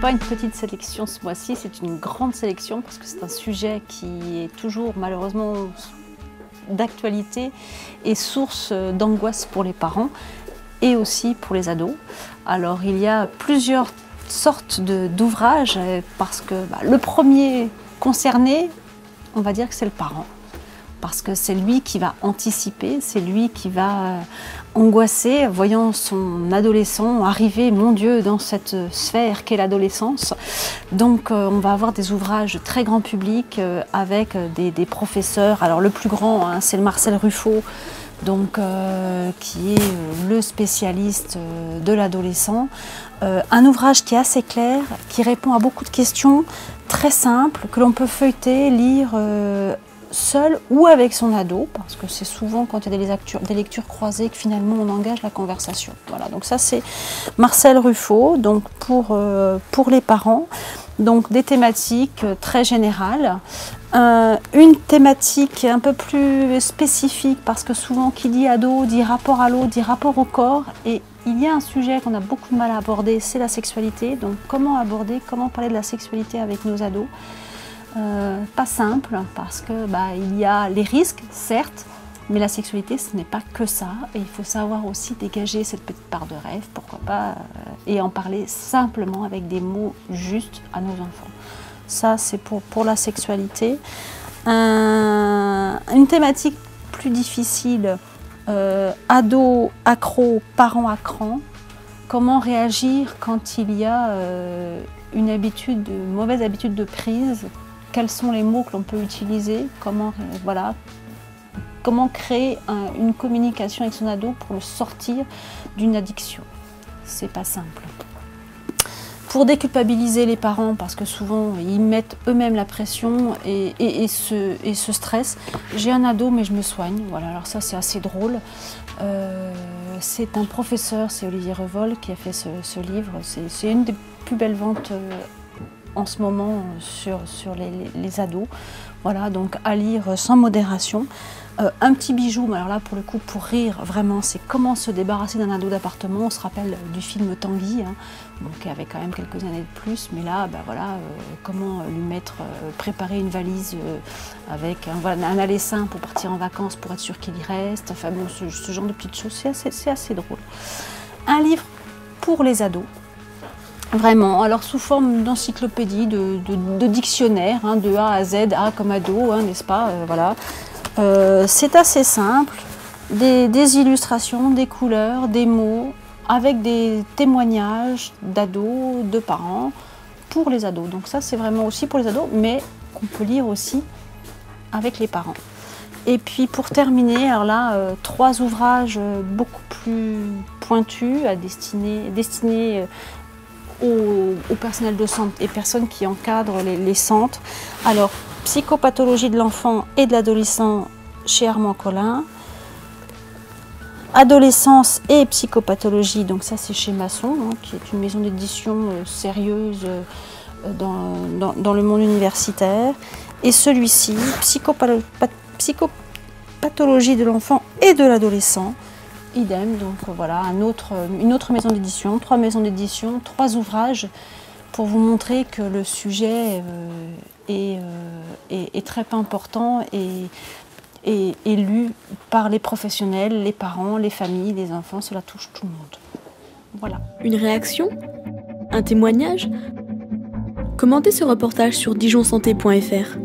pas une petite sélection ce mois-ci, c'est une grande sélection parce que c'est un sujet qui est toujours malheureusement d'actualité et source d'angoisse pour les parents et aussi pour les ados. Alors il y a plusieurs sortes d'ouvrages parce que le premier concerné, on va dire que c'est le parent. Parce que c'est lui qui va anticiper, c'est lui qui va angoisser, voyant son adolescent arriver, mon Dieu, dans cette sphère qu'est l'adolescence. Donc on va avoir des ouvrages très grand public avec des professeurs. Alors le plus grand, hein, c'est le Marcel Ruffo, donc, qui est le spécialiste de l'adolescent. Un ouvrage qui est assez clair, qui répond à beaucoup de questions, très simples, que l'on peut feuilleter, lire seul ou avec son ado, parce que c'est souvent quand il y a des lectures croisées que finalement on engage la conversation. Voilà, donc ça c'est Marcel Ruffo, donc pour les parents, donc des thématiques très générales. Une thématique un peu plus spécifique, parce que souvent qui dit ado dit rapport à l'autre, dit rapport au corps, et il y a un sujet qu'on a beaucoup de mal à aborder, c'est la sexualité. Donc comment aborder, comment parler de la sexualité avec nos ados? Pas simple, parce que il y a les risques, certes, mais la sexualité, ce n'est pas que ça. Et il faut savoir aussi dégager cette petite part de rêve, pourquoi pas, et en parler simplement avec des mots justes à nos enfants. Ça, c'est pour la sexualité. Une thématique plus difficile, ado, accro, parents à cran. Comment réagir quand il y a une mauvaise habitude de prise? Quels sont les mots que l'on peut utiliser? Comment créer une communication avec son ado pour le sortir d'une addiction? C'est pas simple. Pour déculpabiliser les parents, parce que souvent ils mettent eux-mêmes la pression et se stressent. J'ai un ado mais je me soigne. Voilà, alors ça c'est assez drôle. C'est un professeur, c'est Olivier Revol qui a fait ce livre. C'est une des plus belles ventes en ce moment sur les ados. Voilà, donc à lire sans modération. Un petit bijou, mais alors là pour le coup pour rire vraiment, c'est comment se débarrasser d'un ado d'appartement. On se rappelle du film Tanguy, hein, donc, qui avait quand même quelques années de plus, mais là comment lui préparer une valise avec un aller sain pour partir en vacances pour être sûr qu'il y reste. Enfin bon, ce genre de petites choses, c'est assez drôle. Un livre pour les ados. Vraiment, alors sous forme d'encyclopédie, de dictionnaire, hein, de A à Z, A comme ado, hein, n'est-ce pas, voilà. C'est assez simple, des illustrations, des couleurs, des mots, avec des témoignages d'ados, de parents, pour les ados. Donc ça c'est vraiment aussi pour les ados, mais qu'on peut lire aussi avec les parents. Et puis pour terminer, alors là, 3 ouvrages beaucoup plus pointus, destinés au personnel de santé et personnes qui encadrent les centres. Alors, psychopathologie de l'enfant et de l'adolescent chez Armand Collin. Adolescence et psychopathologie, donc ça c'est chez Masson, hein, qui est une maison d'édition sérieuse dans le monde universitaire. Et celui-ci, psychopathologie de l'enfant et de l'adolescent. Idem, donc voilà, une autre maison d'édition, 3 maisons d'édition, 3 ouvrages pour vous montrer que le sujet est très important et lu par les professionnels, les parents, les familles, les enfants, cela touche tout le monde. Voilà. Une réaction? Un témoignage? Commentez ce reportage sur dijonsanté.fr.